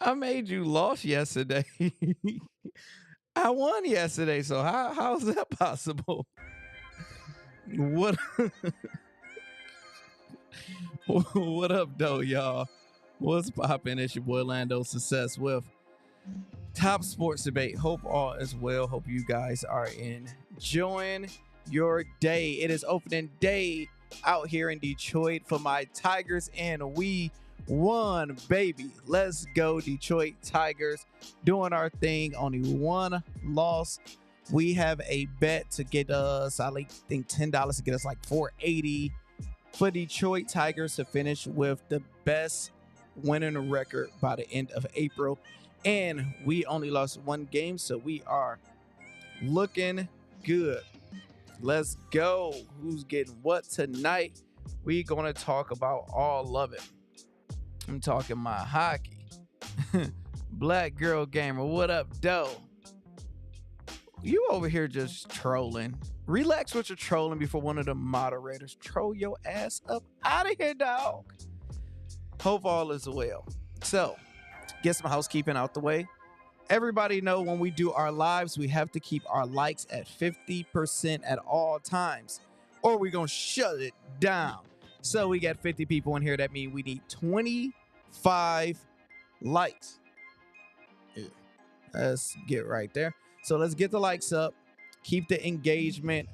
I made you lost yesterday. I won yesterday, so how's that possible? What what up, though, y'all? What's poppin'? It's your boy Lando Success with Top Sports Debate. Hope all is well. Hope you guys are enjoying your day. It is opening day out here in Detroit for my Tigers, and we won, baby. Let's go, Detroit Tigers. Doing our thing. Only one loss. We have a bet to get us, I think $10 to get us like $4.80 for Detroit Tigers to finish with the best winning record by the end of April. And we only lost one game, so we are looking good. Let's go. Who's getting what tonight? We're going to talk about all of it. I'm talking my hockey. Black Girl Gamer, what up, doe? You over here just trolling. Relax with your trolling before one of the moderators troll your ass up out of here, dog. Hope all is well. So, get some housekeeping out the way. Everybody know when we do our lives, we have to keep our likes at 50% at all times, or we're going to shut it down. So we got 50 people in here. That means we need 25 likes. Yeah. Let's get right there. So let's get the likes up. Keep the engagement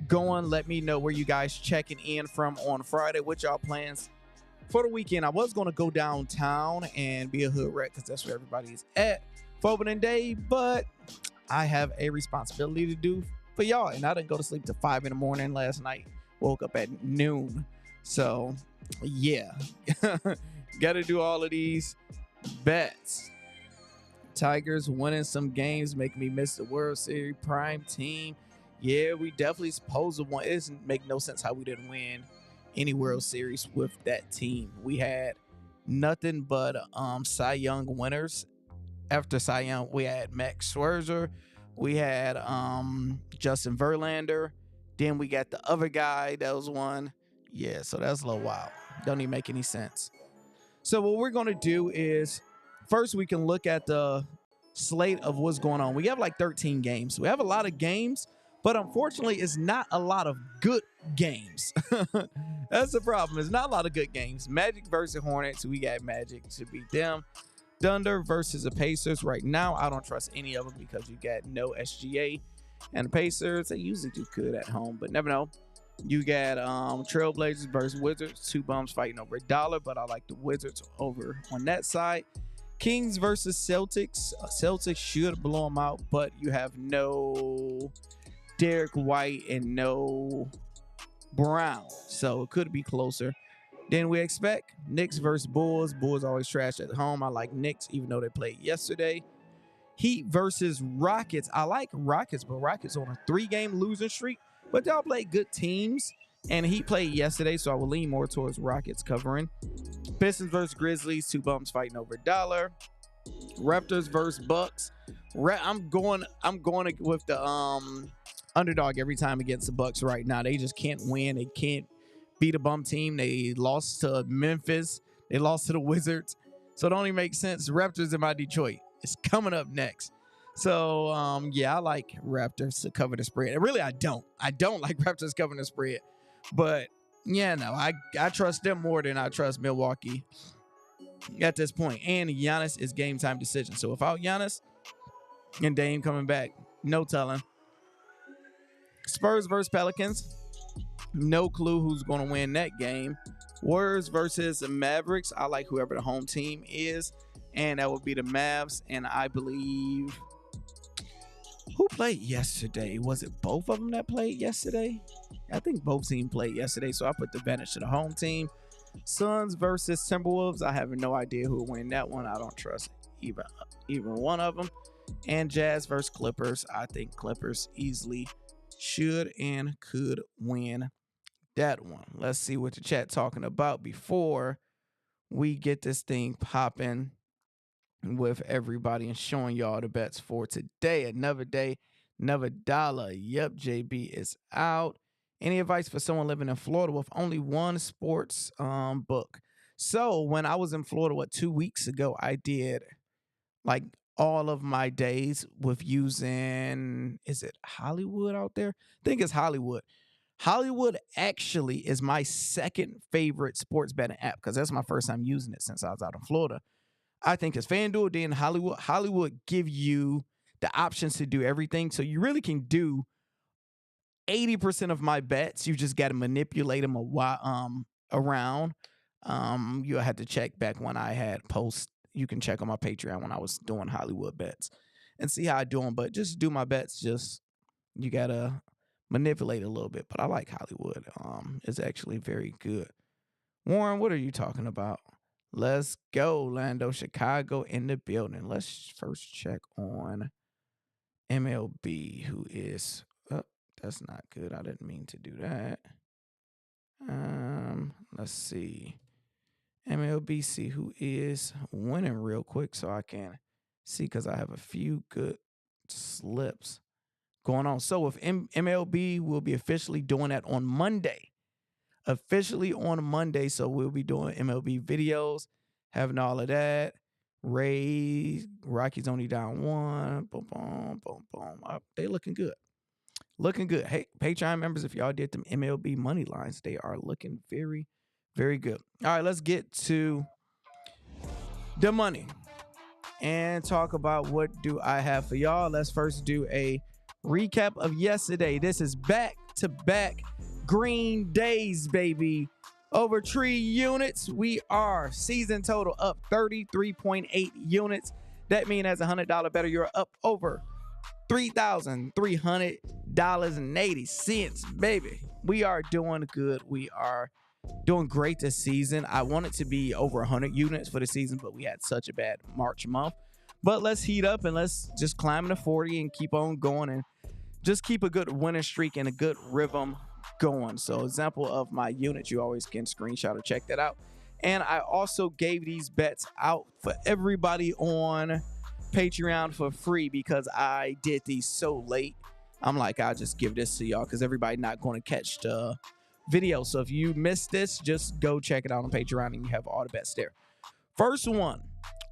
going. Let me know where you guys checking in from on Friday. What y'all plans for the weekend? I was going to go downtown and be a hood rat because that's where everybody is at for opening day, but I have a responsibility to do for y'all, and I didn't go to sleep till 5 in the morning last night. Woke up at noon. So yeah, got to do all of these bets. Tigers winning some games make me miss the World Series prime team. Yeah, we definitely supposed to win. It doesn't make no sense how we didn't win any World Series with that team. We had nothing but Cy Young winners. After Cy Young, we had Max Scherzer, we had Justin Verlander, then we got the other guy that was one. Yeah, so that's a little wild. Don't even make any sense. So what we're gonna do is first we can look at the slate of what's going on. We have like 13 games. We have a lot of games, but unfortunately, it's not a lot of good games. That's the problem. It's not a lot of good games. Magic versus Hornets. We got Magic to beat them. Thunder versus the Pacers. Right now, I don't trust any of them because you got no SGA. And the Pacers, they usually do good at home, but never know. You got Trailblazers versus Wizards. Two bums fighting over $1, but I like the Wizards over on that side. Kings versus Celtics. Celtics should blow them out, but you have no Derek White and no Brown, so it could be closer than we expect. Knicks versus Bulls. Bulls always trash at home. I like Knicks, even though they played yesterday. Heat versus Rockets. I like Rockets, but Rockets on a 3-game losing streak, but they all play good teams. And Heat played yesterday, so I will lean more towards Rockets covering. Pistons versus Grizzlies. Two bums fighting over $1. Raptors versus Bucks. I'm going with the underdog every time against the Bucks right now. They just can't win. They can't beat a bum team. They lost to Memphis. They lost to the Wizards. So it only makes sense. Raptors in my Detroit. It's coming up next. So yeah, I like Raptors to cover the spread. And really, I don't. I don't like Raptors covering the spread. But yeah, no, I trust them more than I trust Milwaukee at this point. And Giannis is game time decision. So without Giannis and Dame coming back, no telling. Spurs versus Pelicans. No clue who's going to win that game. Warriors versus Mavericks. I like whoever the home team is, and that would be the Mavs. And I believe who played yesterday? Was it both of them that played yesterday? I think both teams played yesterday, so I put the advantage to the home team. Suns versus Timberwolves. I have no idea who will win that one. I don't trust even one of them. And Jazz versus Clippers. I think Clippers easily should and could win that one. Let's see what the chat talking about before we get this thing popping with everybody and showing y'all the bets for today. Another day, another dollar. Yep, JB is out. Any advice for someone living in Florida with only one sports book? So when I was in Florida, 2 weeks ago, I did like all of my days with using, is it Hollywood out there? I think it's Hollywood. Hollywood actually is my second favorite sports betting app because that's my first time using it since I was out in Florida. I think it's FanDuel, then Hollywood. Hollywood give you the options to do everything. So you really can do 80% of my bets. You just got to manipulate them around. You had to check back when I had posts. You can check on my Patreon when I was doing Hollywood bets and see how I do them. But just do my bets. Just you gotta manipulate a little bit. But I like Hollywood. It's actually very good. Warren, what are you talking about? Let's go, Lando. Chicago in the building. Let's first check on MLB, who is. Oh, that's not good. I didn't mean to do that. Let's see. MLBC, who is winning real quick so I can see because I have a few good slips going on. So with MLB, we'll be officially doing that on Monday. Officially on Monday. So we'll be doing MLB videos, having all of that. Rays, Rockies only down 1. Boom, boom, boom, boom. They looking good. Looking good. Hey, Patreon members, if y'all did them MLB money lines, they are looking very, very good. All right, let's get to the money and talk about what do I have for y'all. Let's first do a recap of yesterday. This is back-to-back green days, baby. Over 3 units. We are season total up 33.8 units. That means as a $100 better, you're up over $3,300.80, baby. We are doing good. We are doing great this season. I wanted to be over 100 units for the season, but we had such a bad March month. But let's heat up and let's just climb to 40 and keep on going and just keep a good winning streak and a good rhythm going. So example of my units, you always can screenshot or check that out. And I also gave these bets out for everybody on Patreon for free because I did these so late. I'm like, I'll just give this to y'all because everybody not going to catch the video. So if you missed this, just go check it out on Patreon and you have all the bets there. First one,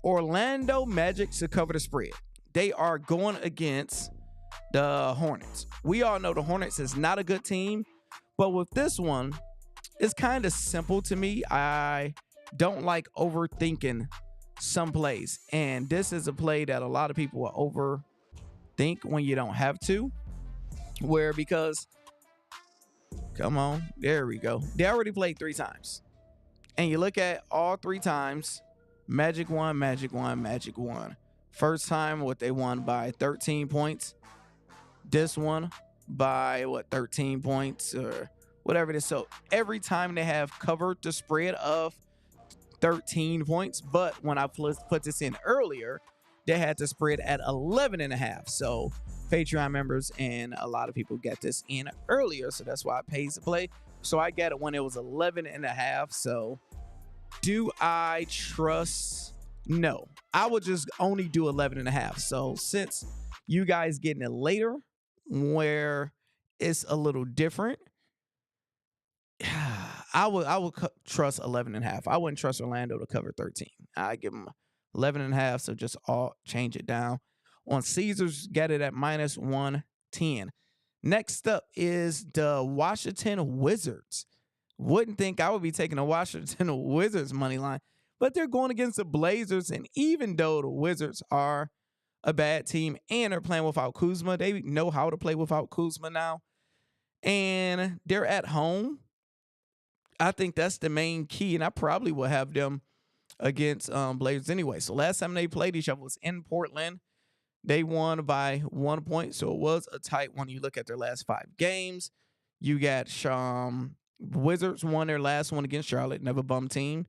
Orlando Magic to cover the spread. They are going against the Hornets. We all know the Hornets is not a good team, but with this one, it's kind of simple to me. I don't like overthinking some plays, and this is a play that a lot of people will overthink when you don't have to. Where because, come on, there we go. They already played 3 times, and you look at all 3 times. Magic won, Magic won, Magic won. First time, what they won by 13 points. This one by 13 points or whatever it is. So every time they have covered the spread of 13 points, but when I put this in earlier, they had the spread at 11.5. So Patreon members and a lot of people get this in earlier, so that's why it pays to play. So I got it when it was 11.5. So do I trust? No, I would just only do 11.5. So since you guys getting it later, where it's a little different, I would trust 11.5. I wouldn't trust Orlando to cover 13. I give them 11.5. So just all change it down. On Caesars, get it at -110. Next up is the Washington Wizards. Wouldn't think I would be taking the Washington Wizards money line, but they're going against the Blazers. And even though the Wizards are a bad team and are playing without Kuzma, they know how to play without Kuzma now. And they're at home. I think that's the main key, and I probably will have them against Blazers anyway. So last time they played each other was in Portland. They won by 1 point, so it was a tight one. You look at their last 5 games. You got Wizards won their last one against Charlotte, never bum team.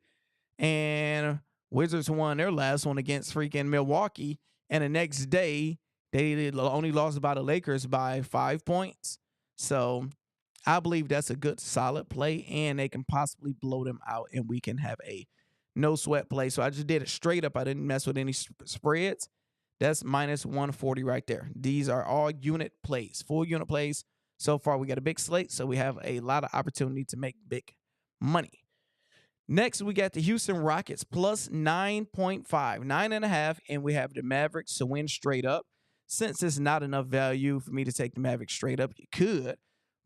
And Wizards won their last one against freaking Milwaukee. And the next day, they only lost by the Lakers by 5 points. So I believe that's a good, solid play, and they can possibly blow them out, and we can have a no-sweat play. So I just did it straight up. I didn't mess with any spreads. That's -140 right there. These are all unit plays, full unit plays. So far, we got a big slate, so we have a lot of opportunity to make big money. Next, we got the Houston Rockets plus 9.5, 9.5, and we have the Mavericks to win straight up. Since it's not enough value for me to take the Mavericks straight up, you could,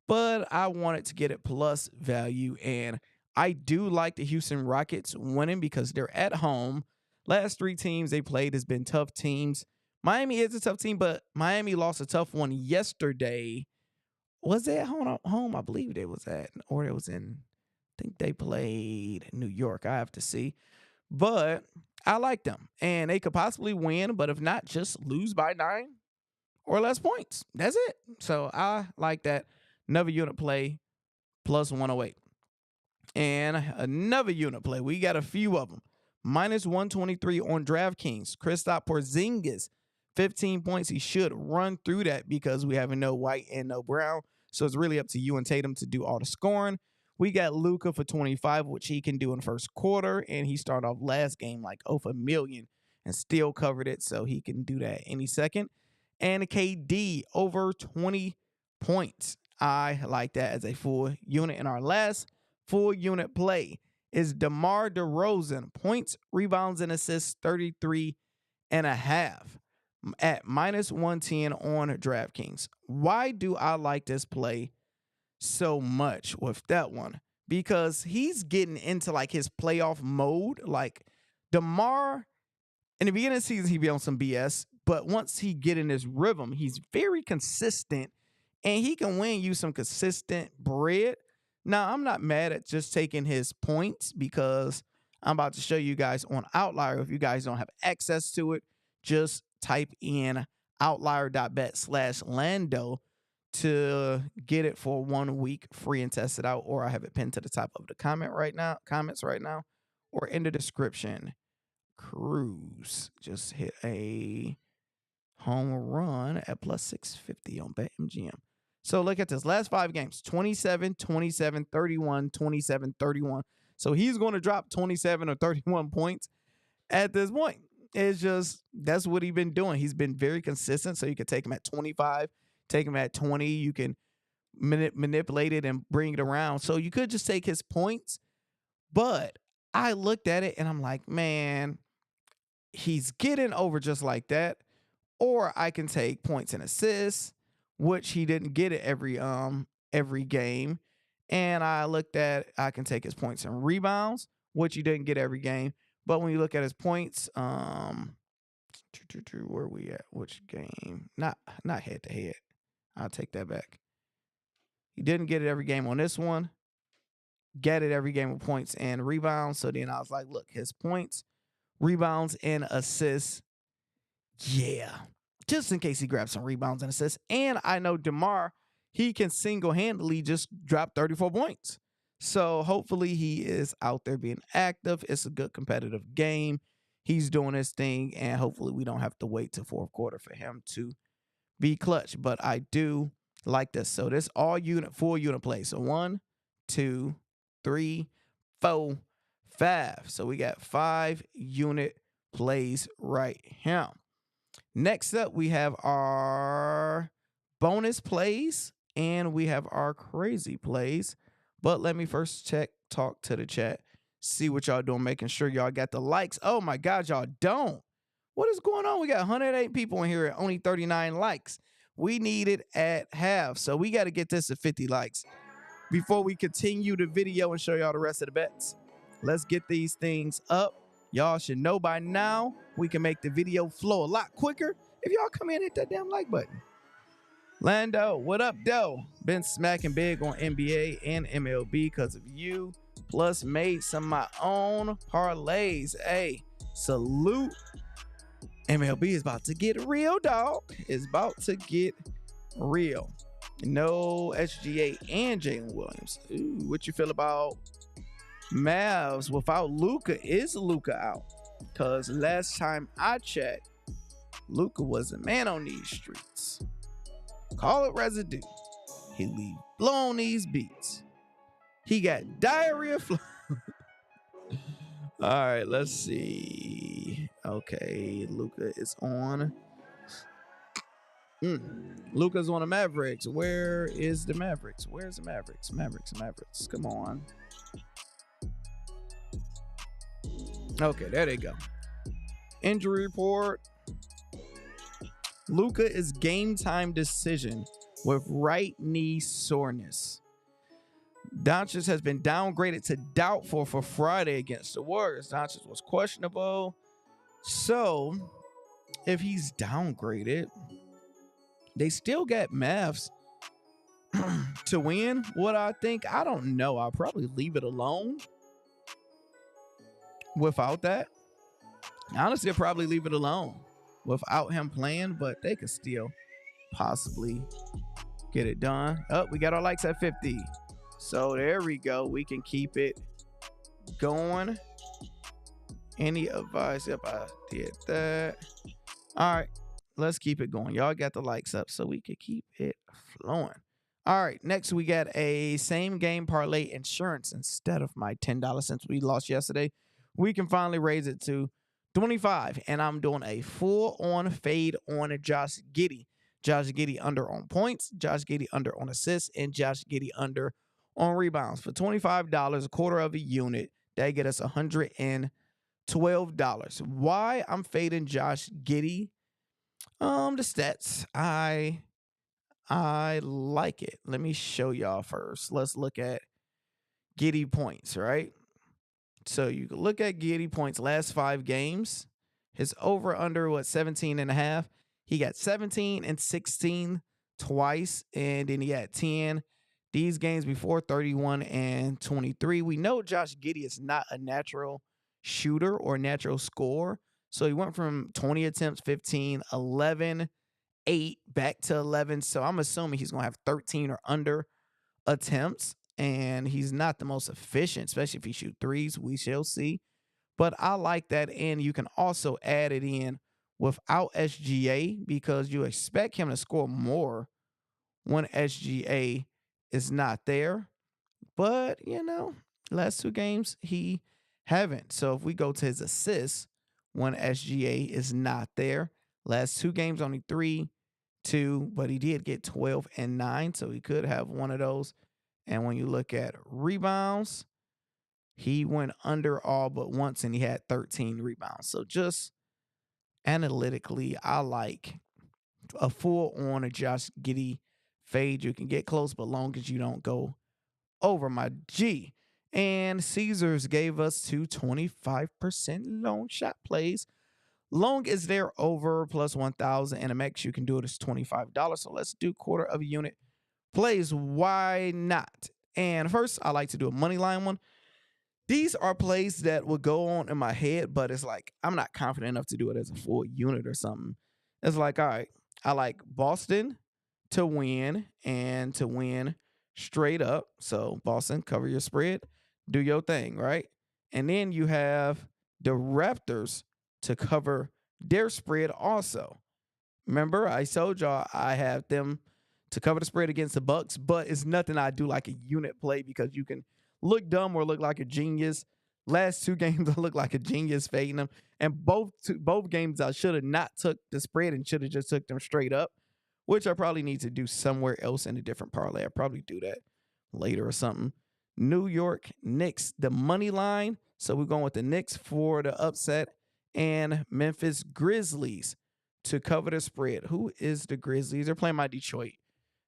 but I wanted to get it plus value, and I do like the Houston Rockets winning because they're at home. Last 3 teams they played has been tough teams. Miami is a tough team, but Miami lost a tough one yesterday. Was it at home? I believe it was at, or it was in, I think they played New York. I have to see. But I like them, and they could possibly win, but if not, just lose by 9 or less points. That's it. So I like that. Another unit play, plus 108. And another unit play. We got a few of them. Minus 123 on DraftKings. Kristaps Porzingis, 15 points. He should run through that because we have no White and no Brown. So it's really up to you and Tatum to do all the scoring. We got Luka for 25, which he can do in first quarter. And he started off last game like over a million and still covered it. So he can do that any second. And KD over 20 points. I like that as a full unit. In our last full unit play is DeMar DeRozan, points, rebounds, and assists, 33.5 at minus 110 on DraftKings. Why do I like this play so much with that one? Because he's getting into like his playoff mode. Like DeMar, in the beginning of the season, he'd be on some BS, but once he get in his rhythm, he's very consistent, and he can win you some consistent bread. Now, I'm not mad at just taking his points because I'm about to show you guys on Outlier. If you guys don't have access to it, just type in outlier.bet/Lando to get it for 1 week free and test it out, or I have it pinned to the top of the comments right now, or in the description. Cruz just hit a home run at plus 650 on BetMGM. So look at this. Last 5 games, 27, 27, 31, 27, 31. So he's going to drop 27 or 31 points at this point. It's just, that's what he's been doing. He's been very consistent. So you can take him at 25, take him at 20. You can manipulate it and bring it around. So you could just take his points. But I looked at it and I'm like, man, he's getting over just like that. Or I can take points and assists, which he didn't get it every game. And I looked at, I can take his points and rebounds, which he didn't get every game. But when you look at his points, where are we at? Which game? Not head to head. I'll take that back. He didn't get it every game on this one. Get it every game with points and rebounds. So then I was like, look, his points, rebounds, and assists. Yeah. Just in case he grabs some rebounds and assists. And I know DeMar, he can single-handedly just drop 34 points. So hopefully he is out there being active. It's a good competitive game. He's doing his thing, and hopefully we don't have to wait till fourth quarter for him to be clutch. But I do like this. So this all full unit play. So 1, 2, 3, 4, 5. So we got 5 unit plays right here. Next up, we have our bonus plays, and we have our crazy plays. But let me first talk to the chat, see what y'all doing, making sure y'all got the likes. Oh, my God, y'all don't. What is going on? We got 108 people in here at only 39 likes. We need it at half, so we got to get this to 50 likes before we continue the video and show y'all the rest of the bets. Let's get these things up. Y'all should know by now we can make the video flow a lot quicker if y'all come in and hit that damn like button. Lando, what up, though? Been smacking big on NBA and MLB because of you. Plus, made some of my own parlays. Hey, salute. MLB is about to get real, dog. It's about to get real. No SGA and Jalen Williams. Ooh, what you feel about Mavs without Luka? Is Luka out? Because last time I checked, Luka was a man on these streets. Call it residue. He leave blown these beats. He got diarrhea. All right, let's see. Okay, Luka is on. Luka's on the Mavericks. Where is the Mavericks? Where's the Mavericks? Mavericks. Come on. Okay, there they go. Injury report. Luka is game time decision with right knee soreness. Doncic has been downgraded to doubtful for Friday against the Warriors. Doncic was questionable. So, if he's downgraded, they still got Mavs to win. What I think, I don't know. I'll probably leave it alone without that. Honestly, I'll probably leave it alone without him playing, but they could still possibly get it done. Oh, we got our likes at 50. So there we go. We can keep it going. Any advice? Yep, I did that. All right, let's keep it going. Y'all got the likes up so we can keep it flowing. All right, next we got a same game parlay insurance instead of my $10 since we lost yesterday. We can finally raise it to 25, and I'm doing a full on fade on Josh Giddey. Josh Giddey under on points, Josh Giddey under on assists, and Josh Giddey under on rebounds. For $25, a quarter of a unit, that get us $112. Why I'm fading Josh Giddey? The stats. I like it. Let me show y'all first. Let's look at Giddey points, right? So you can look at Giddey points last 5 games. His over under 17 and a half. He got 17 and 16 twice, and then he had 10 these games before, 31 and 23. We know Josh Giddey is not a natural shooter or natural scorer. So he went from 20 attempts, 15, 11, 8 back to 11. So I'm assuming he's going to have 13 or under attempts, and he's not the most efficient, especially if he shoot threes. We shall see. But I like that, and you can also add it in without SGA because you expect him to score more when SGA is not there. But, last 2 games, he haven't. So if we go to his assists when SGA is not there, last 2 games, only 3, 2, but he did get 12 and 9, so he could have one of those. And when you look at rebounds, he went under all but once, and he had 13 rebounds. So just analytically, I like a full on a Josh Giddey fade. You can get close, but long as you don't go over my G. And Caesars gave us 2 25% long shot plays. Long is there over plus 1,000, and a max you can do it is $25. So let's do quarter of a unit plays. Why not? And first, I like to do a money line one. These are plays that will go on in my head, but it's like I'm not confident enough to do it as a full unit or something. It's like, all right, I like Boston to win and to win straight up. So Boston, cover your spread, do your thing, right? And then you have the Raptors to cover their spread also. Remember, I told y'all I have them to cover the spread against the Bucks, but it's nothing I do like a unit play because you can look dumb or look like a genius. Last 2 games, I look like a genius fading them, and both games I should have not took the spread and should have just took them straight up, which I probably need to do somewhere else in a different parlay. I'll probably do that later or something. New York Knicks, the money line. So we're going with the Knicks for the upset, and Memphis Grizzlies to cover the spread. Who is the Grizzlies? They're playing my Detroit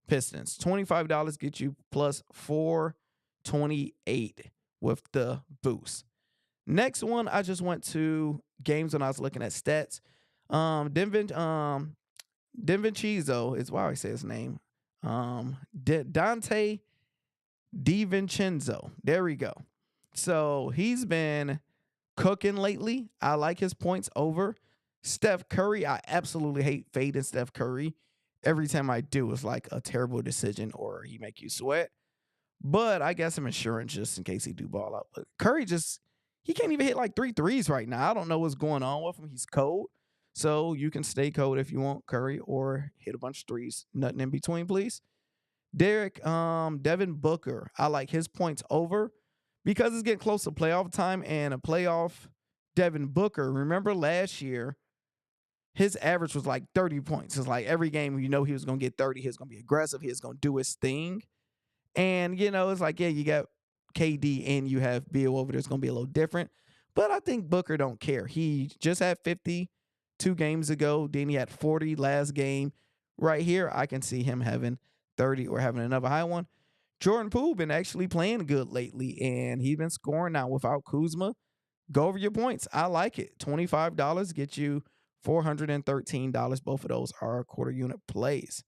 Pistons. $25 get you plus 428 with the boost. Next one, I just went to games when I was looking at stats. DiVincenzo is why I say his name. Dante DiVincenzo. There we go. So he's been cooking lately. I like his points over. Steph Curry, I absolutely hate fading Steph Curry. Every time I do, it's like a terrible decision or he make you sweat. But I got some insurance just in case he do ball out. But Curry he can't even hit like 3 threes right now. I don't know what's going on with him. He's cold. So you can stay cold if you want, Curry, or hit a bunch of threes. Nothing in between, please. Devin Booker, I like his points over because it's getting close to playoff time, and a playoff Devin Booker. Remember last year, his average was like 30 points. It's like every game, he was going to get 30. He was going to be aggressive. He was going to do his thing. And, it's like, yeah, you got KD and you have Beal over there. It's going to be a little different. But I think Booker don't care. He just had 50 2 games ago. Then he had 40 last game. Right here, I can see him having 30 or having another high one. Jordan Poole been actually playing good lately, and he's been scoring now without Kuzma. Go over your points. I like it. $25 get you $413. Both of those are quarter unit plays.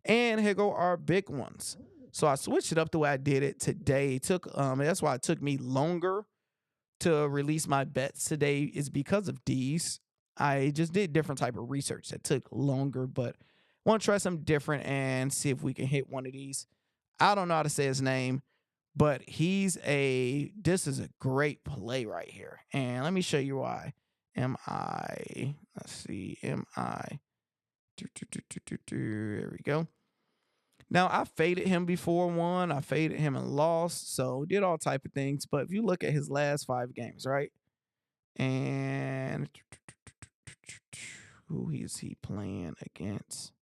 And here go our big ones. So I switched it up the way I did it today. That's why it took me longer to release my bets today, is because of these. I just did different type of research that took longer, but want to try something different and see if we can hit one of these. I don't know how to say his name, but this is a great play right here. And let me show you why. Let's see, there we go. Now, I faded him before one. I faded him and lost, so did all type of things. But if you look at his last 5 games, right? And who is he playing against?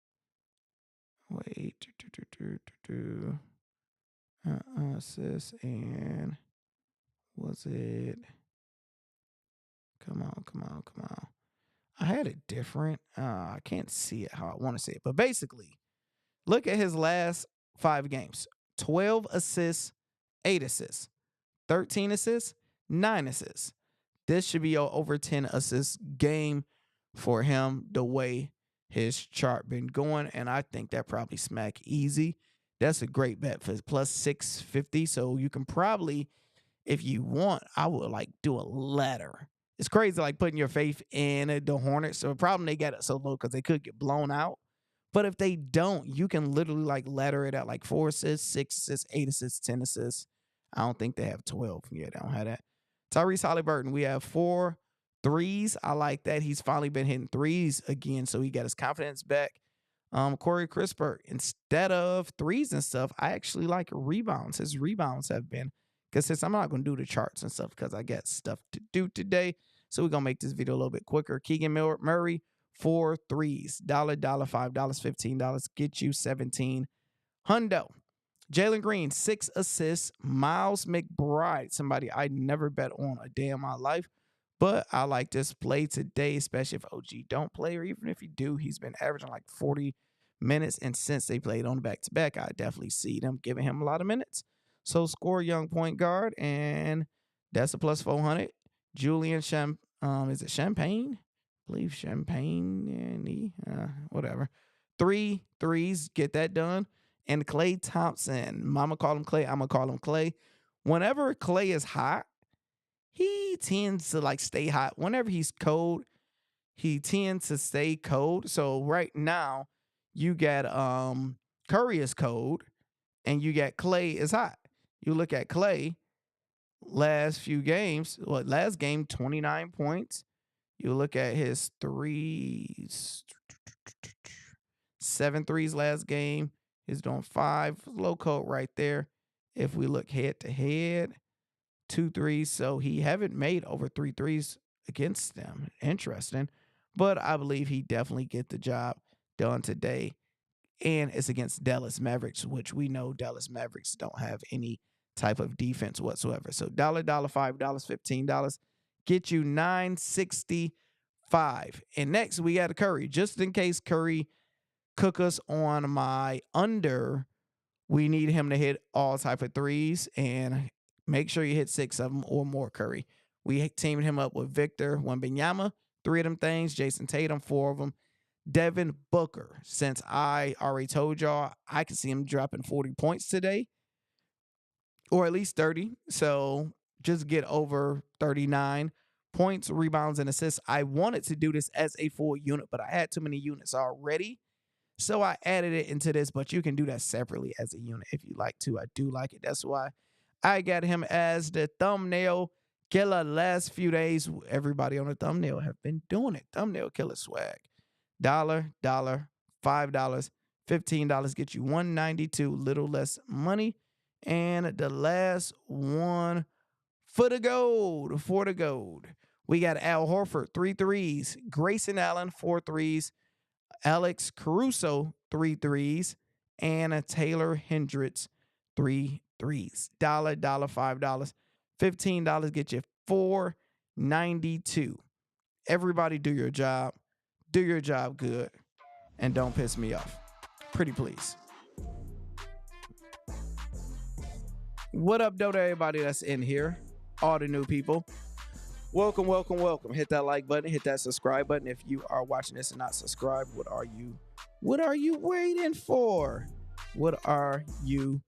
Wait. Assists and was it? Come on. I had it different. I can't see it how I want to see it. But basically, look at his last 5 games. 12 assists, 8 assists, 13 assists, 9 assists. This should be an over 10 assists game for him, the way his chart been going. And I think that probably smack easy. That's a great bet for plus 650. So you can probably, if you want, I would like do a ladder. It's crazy like putting your faith in the Hornets. So the problem, they got it so low because they could get blown out. But if they don't, you can literally like ladder it out like 4 assists, 6 assists, 8 assists, 10 assists. I don't think they have 12. Yeah, they don't have that. Tyrese Halliburton, we have 4 threes. I like that. He's finally been hitting threes again, so he got his confidence back. Corey Crisper, instead of threes and stuff, I actually like rebounds. His rebounds have been, because since I'm not going to do the charts and stuff because I got stuff to do today, so we're going to make this video a little bit quicker. Keegan Murray, 4 threes. $1, $5, $15. Get you 17 hundo. Jalen Green, 6 assists. Miles McBride, somebody I never bet on a day in my life, but I like this play today, especially if OG don't play, or even if he do, he's been averaging like 40 minutes, and since they played on the back-to-back, I definitely see them giving him a lot of minutes. So score young point guard, and that's a plus 400. Julian is it Champagne? I believe Champagne, whatever. 3 threes, get that done. And Klay Thompson, mama call him Klay, I'm gonna call him Klay. Whenever Klay is hot, he tends to like stay hot. Whenever he's cold, he tends to stay cold. So right now, you got Curry is cold, and you got Klay is hot. You look at Klay, last few games, last game, 29 points. You look at his threes, 7 threes last game. He's doing 5. Low coat right there. If we look head to head, 2 threes. So he haven't made over 3 threes against them. Interesting. But I believe he definitely get the job done today. And it's against Dallas Mavericks, which we know Dallas Mavericks don't have any type of defense whatsoever. So $1, $5, $15. Get you $9.65. And next we got Curry. Just in case Curry cook us on my under, we need him to hit all type of threes, and make sure you hit 6 of them or more, Curry. We teamed him up with Victor Wembanyama, 3 of them things. Jason Tatum, 4 of them. Devin Booker, since I already told y'all, I can see him dropping 40 points today, or at least 30. So just get over 39 points, rebounds, and assists. I wanted to do this as a full unit, but I had too many units already. So I added it into this, but you can do that separately as a unit if you like to. I do like it. That's why I got him as the thumbnail killer. Last few days, everybody on the thumbnail have been doing it. Thumbnail killer swag. $1, $5, $15 get you $192, little less money. And the last one for the gold. We got Al Horford, 3 threes. Grayson Allen, 4 threes. Alex Caruso, 3 threes, and a Taylor Hendricks, 3 threes. $1, $5, $15 get you 92. Everybody do your job. Do your job good. And don't piss me off. Pretty please. What up, though, to everybody that's in here? All the new people. Welcome, welcome, welcome. Hit that like button. Hit that subscribe button. If you are watching this and not subscribed, what are you waiting for? What are you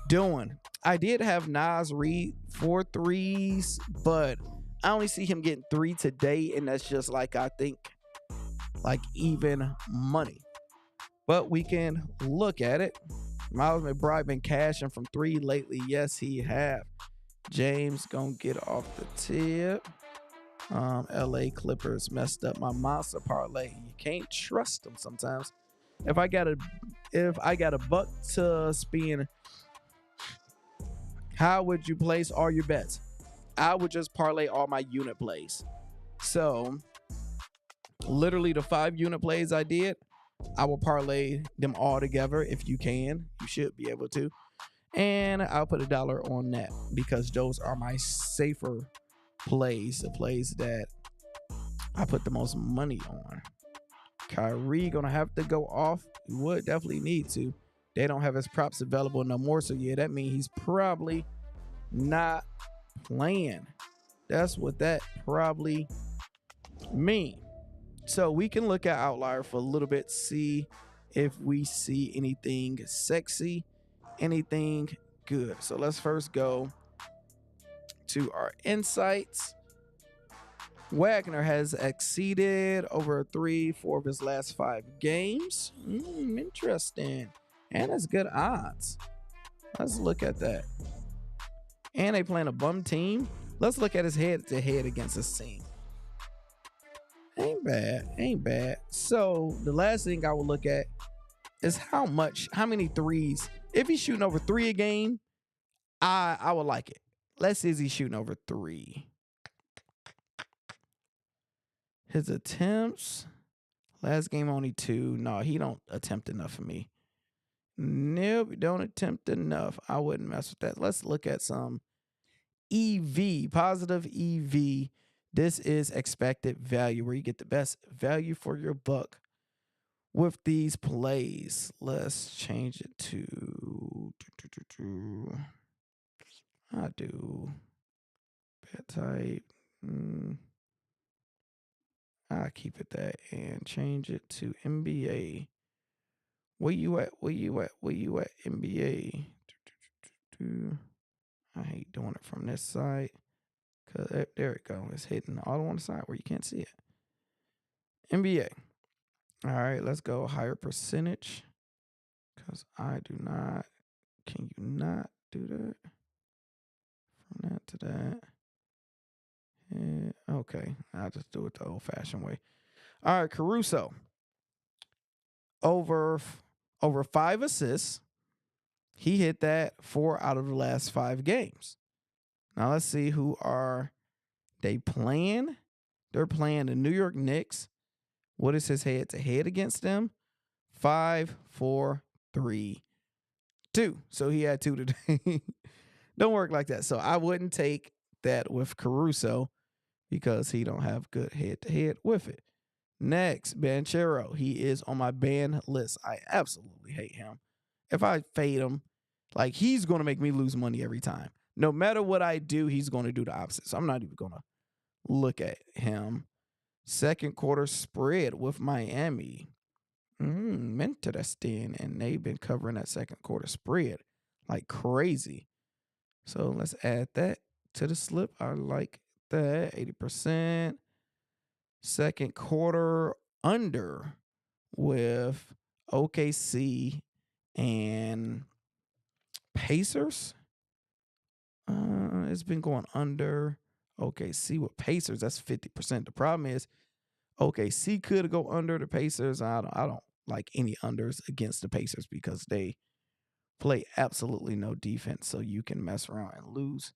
doing? I did have Nas read 4 threes, but I only see him getting 3 today, and that's just like, I think, like even money. But we can look at it. Miles McBride been cashing from 3 lately. Yes, he have. James gonna get off the tip. LA Clippers messed up my monster parlay. You can't trust them sometimes. If I got a buck to spend, how would you place all your bets? I would just parlay all my unit plays. So literally the 5 unit plays I did, I will parlay them all together. If you can, you should be able to. And I'll put $1 on that because those are my safer plays, the plays that I put the most money on. Kyrie gonna have to go off. He would definitely need to. They don't have his props available no more, so yeah, that means he's probably not playing. That's what that probably mean. So we can look at Outlier for a little bit, see if we see anything sexy, anything good. So let's first go to our insights. Wagner has exceeded over 3-4 of his last 5 games. Interesting. And it's good odds. Let's look at that. And they playing a bum team. Let's look at his head-to-head against this team. Ain't bad. So the last thing I will look at is how many threes. If he's shooting over 3 a game, I would like it. Let's see if he's shooting over 3. His attempts, last game only 2. No, he don't attempt enough for me. Nope, don't attempt enough. I wouldn't mess with that. Let's look at some EV, positive EV. This is expected value, where you get the best value for your buck with these plays. Let's change it to I do bet type. I keep it that and change it to NBA. Where you at, NBA? I hate doing it from this side. Cause there it goes. It's hitting all on one side where you can't see it. NBA. All right, let's go higher percentage. Cause I do not. Can you not do that? From that to that. Yeah, okay, I'll just do it the old-fashioned way. All right, Caruso. Over 5 assists. He hit that 4 out of the last 5 games. Now let's see who are they playing. They're playing the New York Knicks. What is his head-to-head against them? 5, 4, 3, 2. So he had 2 today. Don't work like that. So I wouldn't take that with Caruso because he don't have good head-to-head with it. Next, Banchero. He is on my ban list. I absolutely hate him. If I fade him, like, he's going to make me lose money every time. No matter what I do, he's going to do the opposite. So I'm not even going to look at him. Second quarter spread with Miami. Interesting. And they've been covering that second quarter spread like crazy. So let's add that to the slip. I like that. 80%. Second quarter under with OKC and Pacers. It's been going under OKC with Pacers. That's 50%. The problem is OKC could go under the Pacers. I don't like any unders against the Pacers because they play absolutely no defense. So you can mess around and lose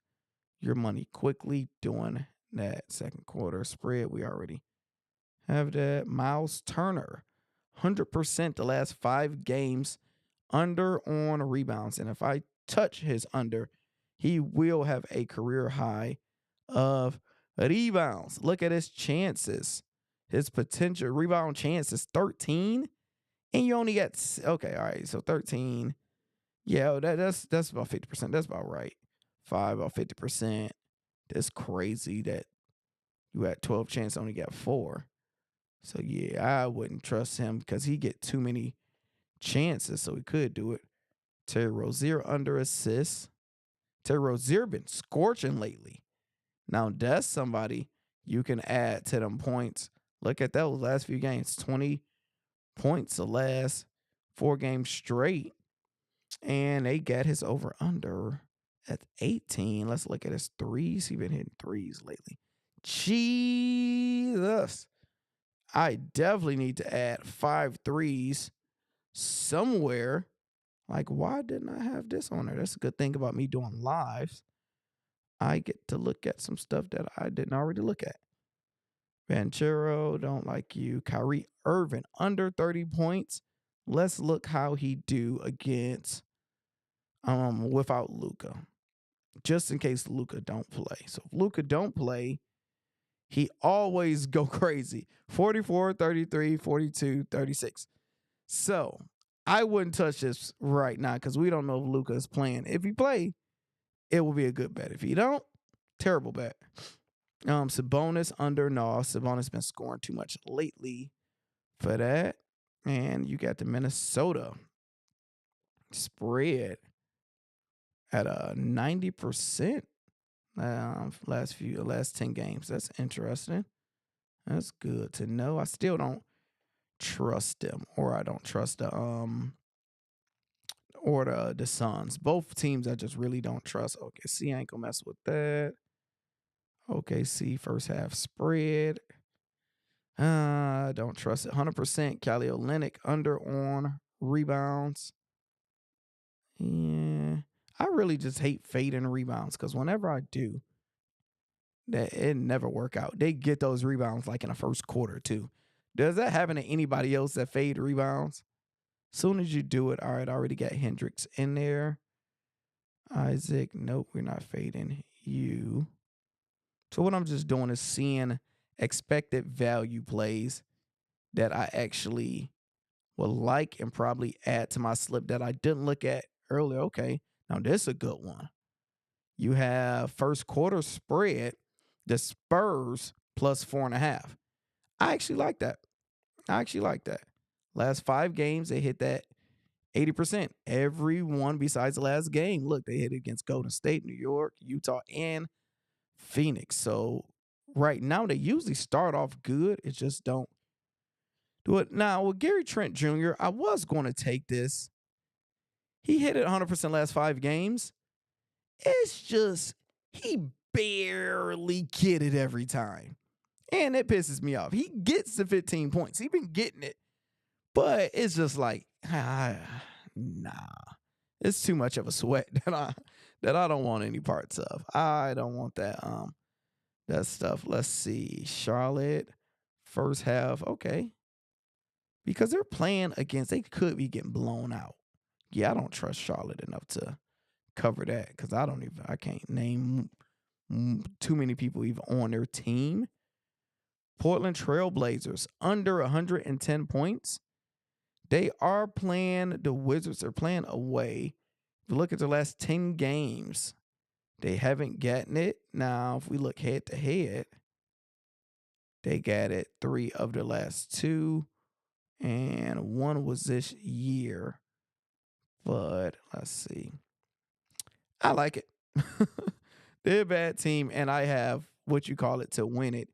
your money quickly doing that second quarter spread. We already have that. Miles Turner, 100% the last 5 games under on rebounds. And if I touch his under, he will have a career high of Rebounds. Look at his chances. His potential rebound chance is 13. And you only got, okay, all right. So 13. Yeah, that's about 50%. That's about right. 5, about 50%. That's crazy that you had 12 chance, only got 4. So yeah, I wouldn't trust him because he get too many chances. So he could do it. Terry Rozier under assists. Terry Rozier been scorching lately. Now that's somebody you can add to them points. Look at those last few games. 20 points the last 4 games straight. And they got his over under at 18. Let's look at his threes. He been hitting threes lately. Jesus. I definitely need to add 5 threes somewhere. Like, why didn't I have this on there? That's a good thing about me doing lives. I get to look at some stuff that I didn't already look at. Banchero, don't like you. Kyrie Irving, under 30 points. Let's look how he do against without Luka. Just in case Luka don't play. So if Luka don't play, he always go crazy. 44, 33, 42, 36. So I wouldn't touch this right now because we don't know if Luka is playing. If he play, it will be a good bet. If he don't, terrible bet. Sabonis under. No, Sabonis been scoring too much lately for that. And you got the Minnesota spread at 90%. Last 10 games. That's interesting. That's good to know. I still don't trust them, or I don't trust the Suns. Both teams I just really don't trust. OKC ain't gonna mess with that. OKC first half spread. I don't trust it. 100% Kelly Olynyk under on rebounds. Yeah. I really just hate fading rebounds because whenever I do, that it never work out. They get those rebounds like in the first quarter too. Does that happen to anybody else that fade rebounds? Soon as you do it, all right, I already got Hendricks in there. Isaac, nope, we're not fading you. So what I'm just doing is seeing expected value plays that I actually will like and probably add to my slip that I didn't look at earlier. Okay, now this is a good one. You have first quarter spread, the Spurs plus 4.5. I actually like that. Last 5 games, they hit that 80%. Every one besides the last game. Look, they hit it against Golden State, New York, Utah, and Phoenix. So right now, they usually start off good. It just don't do it. Now, with Gary Trent Jr., I was going to take this. He hit it 100% last 5 games. It's just he barely get it every time. And it pisses me off. He gets the 15 points. He's been getting it. But it's just like, nah. It's too much of a sweat that I don't want any parts of. I don't want that stuff. Let's see. Charlotte, first half, okay. Because they're playing against, they could be getting blown out. Yeah, I don't trust Charlotte enough to cover that because I can't name too many people even on their team. Portland Trailblazers under 110 points. They are playing, the Wizards are playing away. If you look at the last 10 games, they haven't gotten it. Now, if we look head to head, they got it 3 of the last 2, and 1 was this year. But let's see. I like it. They're a bad team, and I have what you call it to win it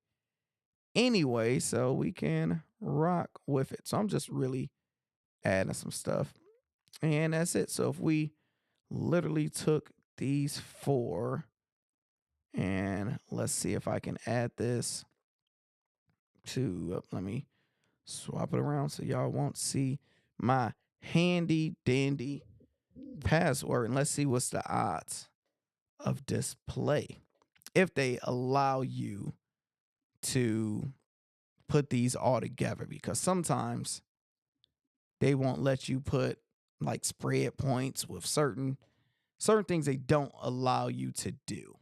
anyway, so we can rock with it. So I'm just really adding some stuff. And that's it. So if we literally took these 4, and let's see if I can add this to, let me swap it around so y'all won't see my handy dandy password. And let's see what's the odds of this play if they allow you to put these all together, because sometimes they won't let you put like spread points with certain things they don't allow you to do.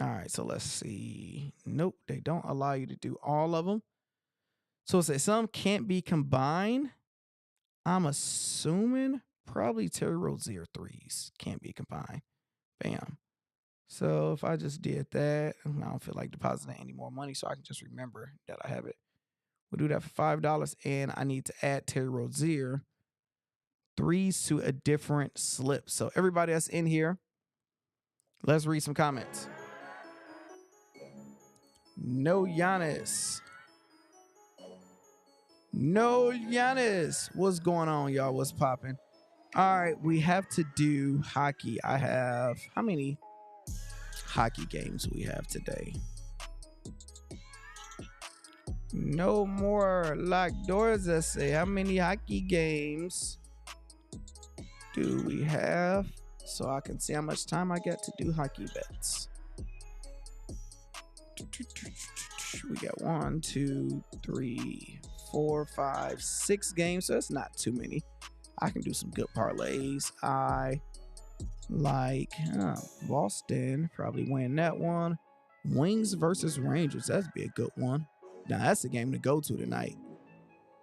All right, so let's see. Nope, they don't allow you to do all of them. So it says some can't be combined. I'm assuming probably Terry Rozier threes can't be combined. Bam. So if I just did that, I don't feel like depositing any more money, so I can just remember that I have it. We'll do that for $5, and I need to add Terry Rozier threes to a different slip. So everybody that's in here, let's read some comments. No Giannis. No Giannis. What's going on, y'all? What's popping? All right, we have to do hockey. I have, how many hockey games we have today? No more locked doors. Let's say, how many hockey games do we have? So I can see how much time I get to do hockey bets. We got 1, 2, 3, 4, 5, 6 games. So that's not too many. I can do some good parlays. I like Boston, probably win that one. Wings versus Rangers. That'd be a good one. Now that's the game to go to tonight.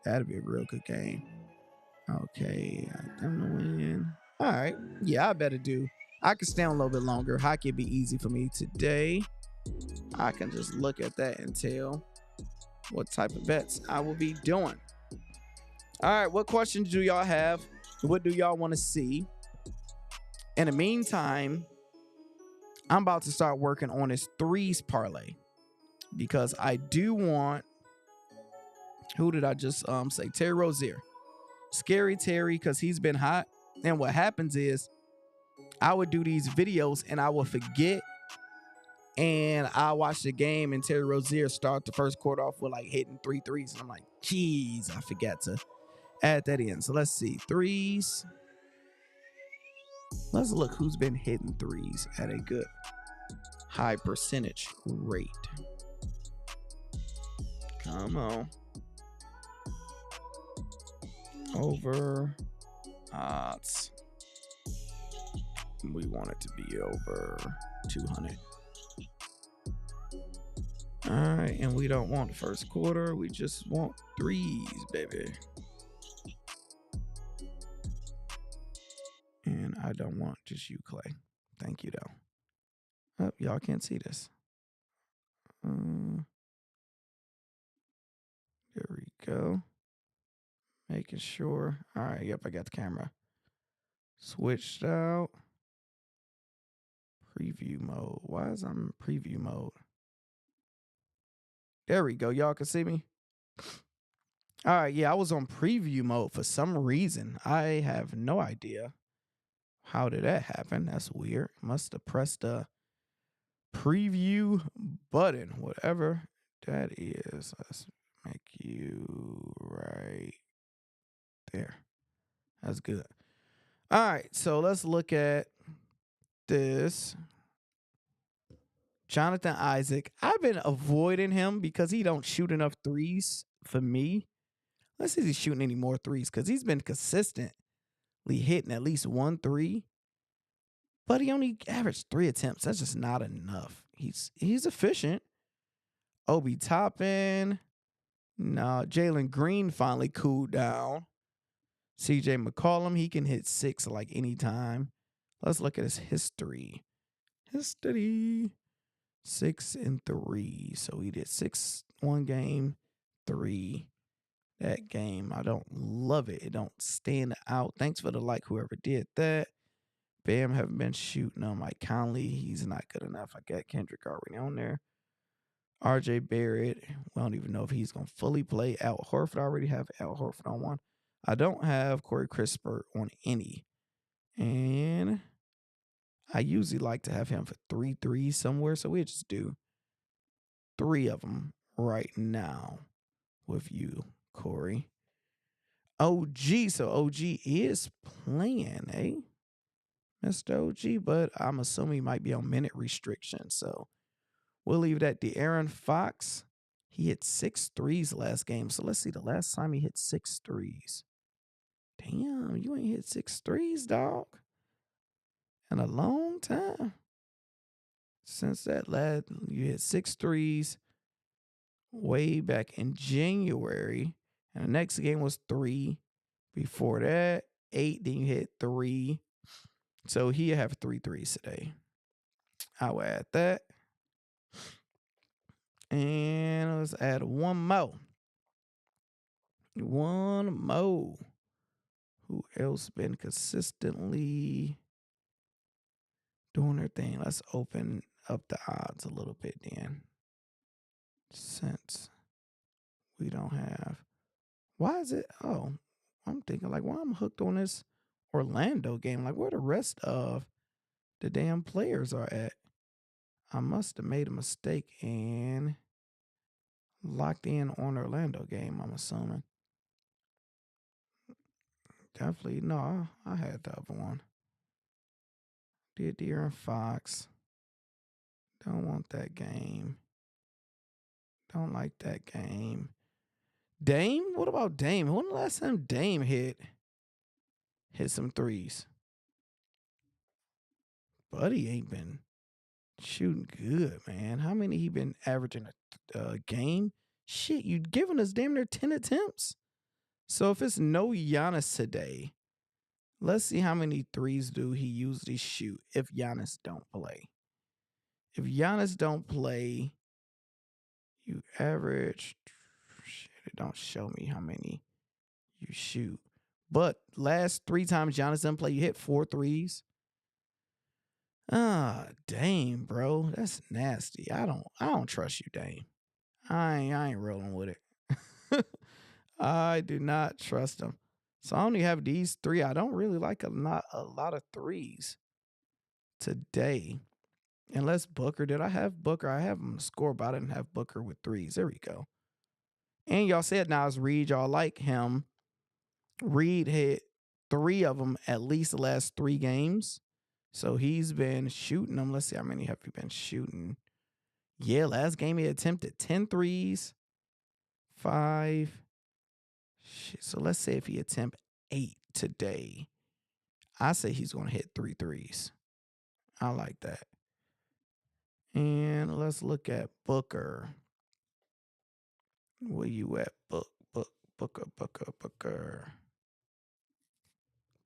That'd be a real good game. Okay, I'm gonna win. All right, yeah, I better do. I can stay on a little bit longer. Hockey would be easy for me today. I can just look at that and tell what type of bets I will be doing. All right, what questions do y'all have? What do y'all want to see? In the meantime, I'm about to start working on this threes parlay because I do want, who did I just say? Terry Rozier. Scary Terry, because he's been hot. And what happens is I would do these videos and I will forget, and I watch the game and Terry Rozier start the first quarter off with like hitting 3 threes. And I'm like, geez, I forgot to add that in. So let's see. Threes. Let's look who's been hitting threes at a good high percentage rate. Come on. Over odds. We want it to be over 200. All right, and we don't want the first quarter. We just want threes, baby. And I don't want just you, Clay. Thank you, though. Oh, y'all can't see this. There we go. Making sure. All right, yep, I got the camera switched out. Preview mode. Why is I'm in preview mode? There we go. Y'all can see me. All right, yeah, I was on preview mode for some reason. I have no idea. How did that happen? That's weird. Must have pressed the preview button, whatever that is. Let's make you right there. That's good. All right, so let's look at this. Jonathan Isaac. I've been avoiding him because he don't shoot enough threes for me. Let's see if he's shooting any more threes because he's been consistently hitting at least 1 3. But he only averaged 3 attempts. That's just not enough. He's efficient. Obi Toppin. No, Jalen Green finally cooled down. CJ McCollum, he can hit 6 like anytime. Let's look at his history. 6 and 3. So he did 6 one game, 3 that game. I don't love it. It don't stand out. Thanks for the like, whoever did that. Bam haven't been shooting on Mike Conley. He's not good enough. I got Kendrick already on there. RJ Barrett. We don't even know if he's going to fully play. Al Horford. I already have Al Horford on one. I don't have Corey Crisper on any. And I usually like to have him for 3 threes somewhere. So we'll just do 3 of them right now with you, Corey. OG. So OG is playing, eh? Mr. OG, but I'm assuming he might be on minute restriction. So we'll leave that. De'Aaron Fox, he hit 6 threes last game. So let's see the last time he hit 6 threes. Damn, you ain't hit 6 threes, dog. In a long time. Since that last, you hit 6 threes way back in January. And the next game was 3. Before that, 8. Then you hit 3. So he'll have 3 threes today. I will add that. And let's add one more. One more. Who else been consistently doing their thing? Let's open up the odds a little bit then. Since we don't have. Why is it? Oh, I'm thinking like, why I'm hooked on this Orlando game? Like, where the rest of the damn players are at? I must have made a mistake and locked in on Orlando game, I'm assuming. Definitely, no, I had the other one. Deer and Fox. Don't want that game. Don't like that game. Dame? What about Dame? When the last time Dame hit some threes? Buddy ain't been shooting good, man. How many he been averaging a game? Shit, you giving us damn near 10 attempts. So if it's no Giannis today, let's see how many threes do he usually shoot if Giannis don't play. If Giannis don't play, you average, shit, it don't show me how many you shoot. But last 3 times Giannis didn't play, you hit 4 threes. Ah, Dame, bro. That's nasty. I don't trust you, Dame. I ain't rolling with it. I do not trust him. So I only have these 3. I don't really like a lot of threes today. Unless Booker. Did I have Booker? I have him score, but I didn't have Booker with 3s. There we go. And y'all said Nas Reed, y'all like him. Reed hit 3 of them at least the last 3 games. So he's been shooting them. Let's see how many have you been shooting. Yeah, last game he attempted 10 threes. 5. Shit. So let's say if he attempt 8 today, I say he's going to hit 3 threes. I like that. And let's look at Booker. Where you at, Booker?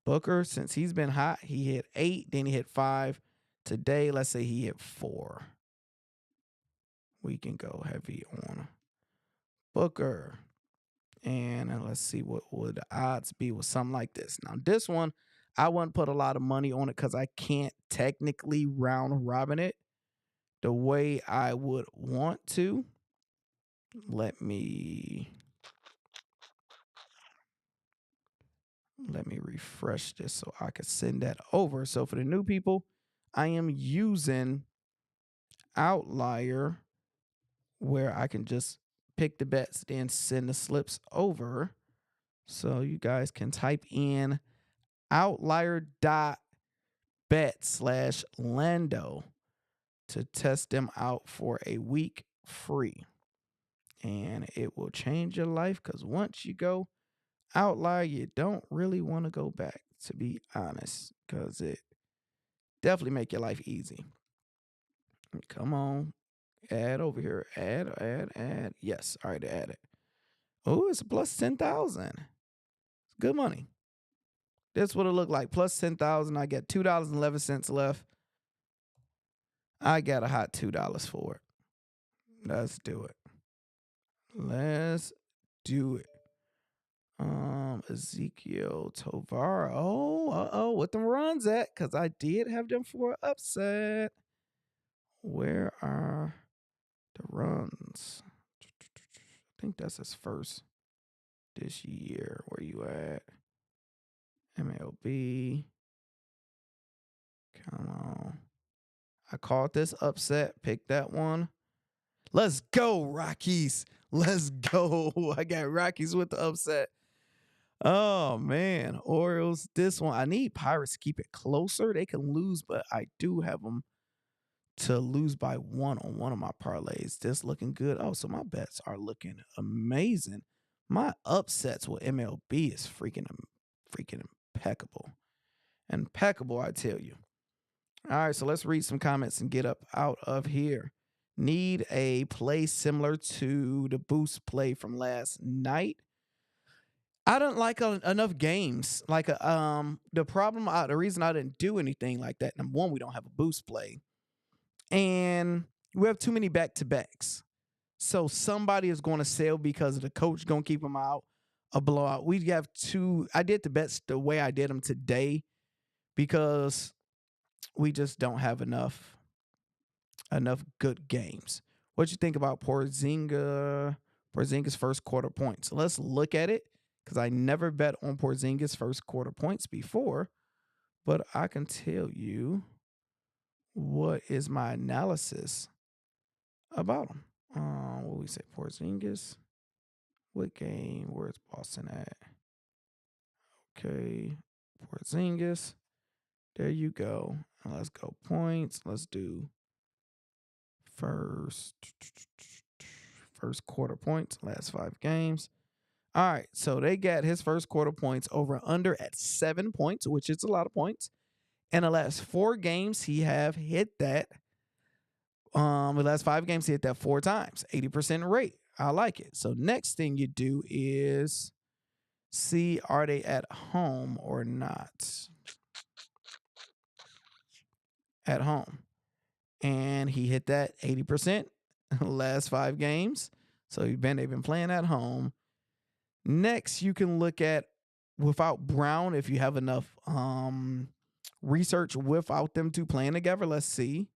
Booker, since he's been hot, he hit 8, then he hit 5. Today, let's say he hit 4. We can go heavy on Booker. And let's see what would the odds be with something like this. Now, this one, I wouldn't put a lot of money on it because I can't technically round robin it the way I would want to. Let me refresh this so I can send that over. So for the new people, I am using Outlier where I can just pick the bets, then send the slips over. So you guys can type in outlier.bet/Lando to test them out for a week free. And it will change your life because once you go Outlier, you don't really want to go back, to be honest, because it definitely make your life easy. Come on. Add over here. Add. Yes. All right, add it. Oh, it's a plus 10,000. It's good money. That's what it looked like. Plus 10,000. I got $2.11 left. I got a hot $2 for it. Let's do it. Let's do it. Ezekiel Tovar. Oh, what them runs at? Because I did have them for an upset. Where are the runs? I think that's his first this year. Where you at? MLB. Come on. I called this upset. Pick that one. Let's go, Rockies. Let's go. I got Rockies with the upset. Oh, man. Orioles, this one. I need Pirates to keep it closer. They can lose, but I do have them to lose by 1 on one of my parlays. This looking good. Oh, so my bets are looking amazing. My upsets with MLB is freaking impeccable. Impeccable, I tell you. All right, so let's read some comments and get up out of here. Need a play similar to the boost play from last night. I don't like enough games. Like the reason I didn't do anything like that. Number one, we don't have a boost play, and we have too many back to backs. So somebody is going to sell because the coach going to keep them out. A blowout. We have two. I did the bets the way I did them today because we just don't have enough good games. What you think about Porzingis first quarter points? Let's look at it because I never bet on Porzingis first quarter points before, but I can tell you what is my analysis about him. What we say, Porzingis? What game? Where's Boston at? Okay, Porzingis. There you go. Let's go points. Let's do first quarter points, last 5 games. All right, so they got his first quarter points over under at 7 points, which is a lot of points. In the last 4 games, he have hit that. The last 5 games, he hit that 4 times, 80% rate. I like it. So next thing you do is see, are they at home or not? At home. And he hit that 80% last 5 games. So they've been playing at home. Next, you can look at without Brown if you have enough research without them two playing together. Let's see.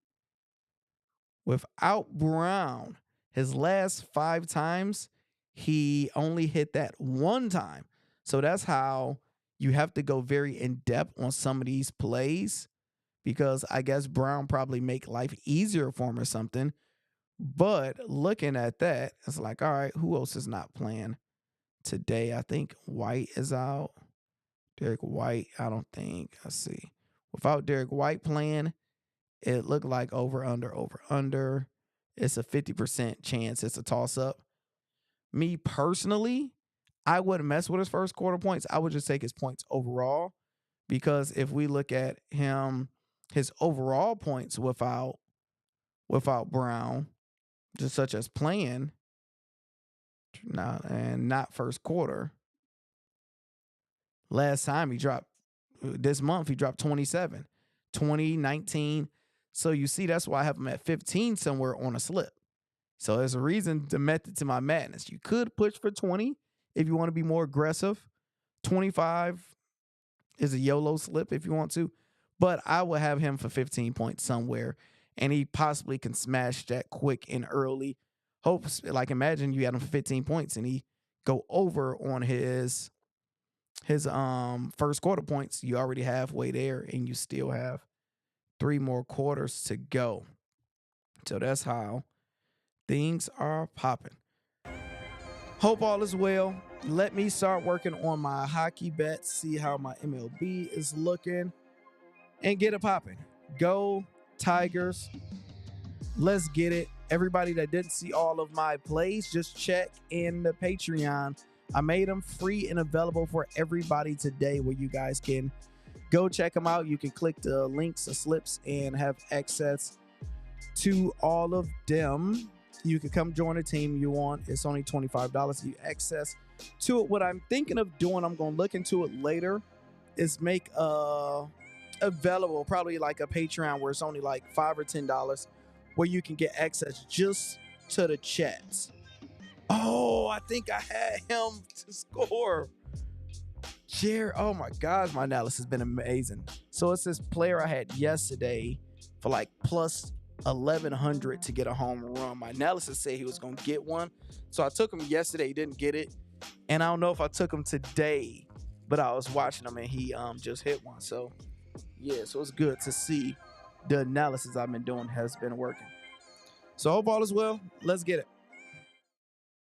Without Brown, his last 5 times, he only hit that 1 time. So that's how you have to go very in-depth on some of these plays because I guess Brown probably make life easier for him or something. But looking at that, it's like, all right, who else is not playing today? I think White is out. Derek White, I don't think. Let's see. Without Derek White playing, it looked like over, under. It's a 50% chance it's a toss-up. Me personally, I wouldn't mess with his first quarter points. I would just take his points overall because if we look at him, his overall points without Brown, just such as playing, not first quarter. Last time this month he dropped 27, 20, 19. So you see, that's why I have him at 15 somewhere on a slip. So there's a reason, the method to my madness. You could push for 20 if you want to be more aggressive. 25 is a YOLO slip if you want to. But I will have him for 15 points somewhere. And he possibly can smash that quick and early. Hopes, like imagine you had him for 15 points and he go over on his first quarter points. You already halfway there and you still have 3 more quarters to go. So that's how things are popping. Hope all is well. Let me start working on my hockey bets, see how my MLB is looking, and get it popping. Go Tigers. Let's get it. Everybody that didn't see all of my plays, just check in the Patreon. I made them free and available for everybody today where you guys can go check them out. You can click the links, the slips, and have access to all of them. You can come join a team you want. It's only $25. You access to it. What I'm thinking of doing, I'm going to look into it later, is make available probably like a Patreon where it's only like $5 or $10 where you can get access just to the chats. Oh, I think I had him to score. Jared, oh my gosh, my analysis has been amazing. So it's this player I had yesterday for like plus 1,100 to get a home run. My analysis said he was going to get one. So I took him yesterday, he didn't get it. And I don't know if I took him today, but I was watching him and he just hit one. So yeah, so it's good to see the analysis I've been doing has been working. So hope all is well. Let's get it.